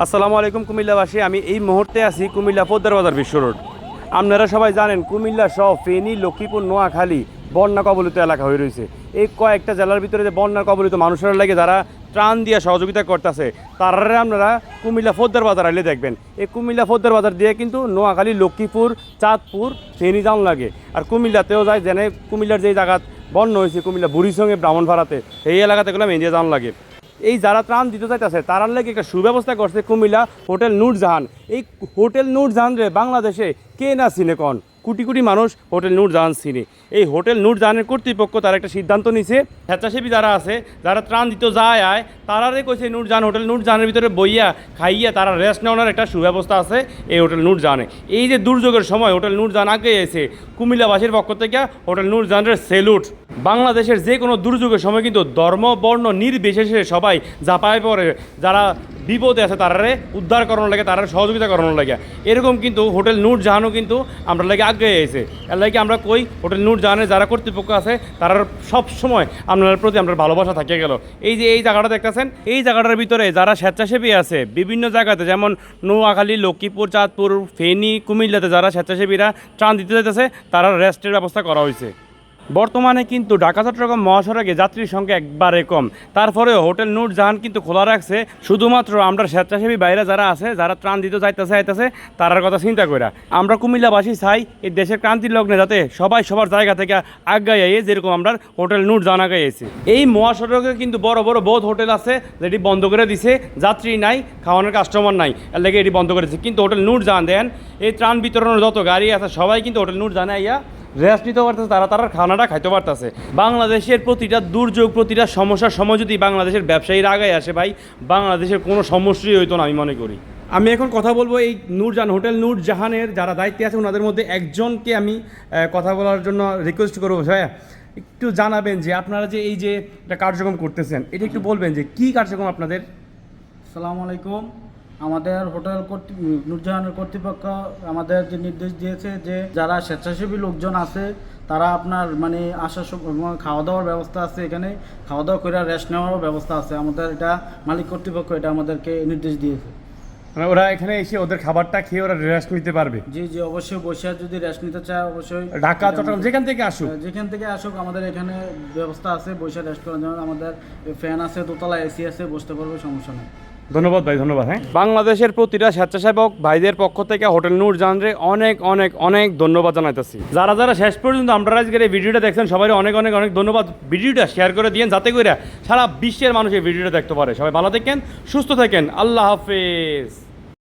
আসসালামু আলাইকুম কুমিল্লাবাসী। আমি এই মুহূর্তে আছি কুমিল্লা পদ্মার বাজার বিশ্ব রোড। আপনারা সবাই জানেন কুমিল্লা সহ ফেনী, লক্ষ্মীপুর, নোয়াখালী বন্যা কবলিত এলাকা হয়ে রয়েছে। এই কয়েকটা জেলার ভিতরে যে বন্যা কবলিত মানুষের লাগে যারা ত্রাণ দিয়ে সহযোগিতা করতেছে তারা আপনারা কুমিল্লা পদ্মার বাজার আইলে দেখবেন। এই কুমিল্লা পদ্মার বাজার দিয়ে কিন্তু নোয়াখালী, লক্ষ্মীপুর, চাঁদপুর, ফেনী যাওয়ান লাগে। আর কুমিল্লাতেও যায়, যেন কুমিল্লার যে জায়গা বন্যা হয়েছে কুমিল্লা বুড়িসঙ্গে ব্রাহ্মণপাড়াতে, এই এলাকাতে গেলাম এনজিও যাওয়ান লাগে। এই যারা ত্রাণ দিতে চাইতেছে তারার লাগে একটা সুব্যবস্থা করছে কুমিল্লা হোটেল নূরজাহান। এই হোটেল নূরজাহান রে বাংলাদেশে কে না চিনে, কোন কোটি কোটি মানুষ হোটেল নূরজাহান চিনে। এই হোটেল নূরজাহানের কর্তৃপক্ষ তার একটা সিদ্ধান্ত নিছে, স্বেচ্ছাসেবী যারা আছে যারা ত্রাণ দিতে যায় তারারে কইছে নূরজাহান হোটেল নূরজাহানের ভিতরে বইয়া খাইয়া তারা রেস্ট নেওয়ার একটা সুব্যবস্থা আছে এই হোটেল নূরজাহানে। এই যে দুর্যোগের সময় হোটেল নূরজাহান আগে এসে কুমিল্লাবাসীর পক্ষ থেকে হোটেল নূরজাহানের সেলুট। বাংলাদেশের যে কোনো দুর্যোগের সময় কিন্তু ধর্ম বর্ণ নির্বিশেষে সবাই ঝাঁপায় পড়ে, যারা বিপদে আছে তারারে উদ্ধার করানোর লাগে, তারা সহযোগিতা করানোর লাগে। এরকম কিন্তু হোটেল নূরজাহানও কিন্তু আমরা লাগে আগে এসে এর লাগে আমরা কই হোটেল নূরজাহানের যারা কর্তৃপক্ষ আছে তারা সবসময় আপনার প্রতি আমরা ভালোবাসা থাকিয়ে গেল। এই যে এই জায়গাটা দেখতেছেন, এই জায়গাটার ভিতরে যারা স্বেচ্ছাসেবী আছে বিভিন্ন জায়গাতে, যেমন নোয়াখালী, লক্ষ্মীপুর, চাঁদপুর, ফেনী, কুমিল্লাতে যারা স্বেচ্ছাসেবীরা ত্রাণ দিতে যেতেছে তারা রেস্টের ব্যবস্থা করা হয়েছে। বর্তমানে কিন্তু ঢাকা চট্টগ্রাম মহাসড়কে যাত্রীর সংখ্যা একবারে কম, তারপরেও হোটেল নূরজাহান কিন্তু খোলা রাখছে শুধুমাত্র আমরা স্বেচ্ছাসেবী বাইরে যারা আছে, যারা ত্রাণ দিতে যাইতেছে তারার কথা চিন্তা করে। আমরা কুমিল্লাবাসী চাই এই দেশের ক্রান্তির লগ্নে যাতে সবাই সবার জায়গা থেকে আগায় আইয়ে, যেরকম আমরা হোটেল নূরজাহান আগায় এসেছি। এই মহাসড়কে কিন্তু বড় বড় বহুত হোটেল আছে যেটি বন্ধ করে দিছে, যাত্রী নাই, খাওয়ানোর কাস্টমার নাই, এর লেগে এটি বন্ধ করে দিচ্ছে। কিন্তু হোটেল নূরজাহান দেন এই ত্রাণ বিতরণের যত গাড়ি আছে সবাই কিন্তু হোটেল নূরজাহানে আইয়া রেস্ট নিতে পারতেছে, তারা খানাটা খাইতে পারতেছে। বাংলাদেশের প্রতিটা দুর্যোগ, প্রতিটা সমস্যার সময় যদি বাংলাদেশের ব্যবসায়ীরা আগায় আসে ভাই, বাংলাদেশের কোনো সমস্যাই হইতো না আমি মনে করি। আমি এখন কথা বলবো এই নূরজাহান হোটেল নূরজাহানের যারা দায়িত্বে আছে ওনাদের মধ্যে একজনকে আমি কথা বলার জন্য রিকোয়েস্ট করবো। ভাইয়া একটু জানাবেন যে আপনারা যে এই যে একটা কার্যক্রম করতেছেন এটা একটু বলবেন যে কী কার্যক্রম আপনাদের। আসসালামু আলাইকুম। আমাদের হোটেল নূরজাহানের কর্তৃপক্ষ আমাদের যে নির্দেশ দিয়েছে যে যারা স্বেচ্ছাসেবী লোকজন আছে তারা আপনার মানে আসার খাওয়া দাওয়ার ব্যবস্থা আছে, এখানে খাওয়া দাওয়া করে রেস্ট নেওয়ারও ব্যবস্থা আছে। আমাদের এটা মালিক কর্তৃপক্ষ এটা আমাদেরকে নির্দেশ দিয়েছে, মানে ওরা এখানে এসে ওদের খাবারটা খেয়ে ওরা রেস্ট নিতে পারবে। জি জি, অবশ্যই বসে যদি রেস্ট নিতে চায় অবশ্যই ঢাকা চট্টগ্রাম যেখান থেকে আসুক আমাদের এখানে ব্যবস্থা আছে বসে রেস্ট করার জন্য। আমাদের ফ্যান আছে, দোতলা এসি আছে, বসতে পারবে, সমস্যা নেই। ধন্যবাদ ভাই, ধন্যবাদ। হ্যাঁ, বাংলাদেশের প্রতিটা স্বেচ্ছাসেবক ভাইদের পক্ষ থেকে হোটেল নূরজাহানরে অনেক অনেক অনেক ধন্যবাদ জানাইতেছি। যারা যারা শেষ পর্যন্ত আপনারা আজকের এই ভিডিওটা দেখছেন সবাই অনেক অনেক অনেক ধন্যবাদ। ভিডিওটা শেয়ার করে দিয়েন যাতে করে সারা বিশ্বের মানুষ এই ভিডিওটা দেখতে পারে। সবাই ভালো থাকেন, সুস্থ থাকেন, আল্লাহ হাফেজ।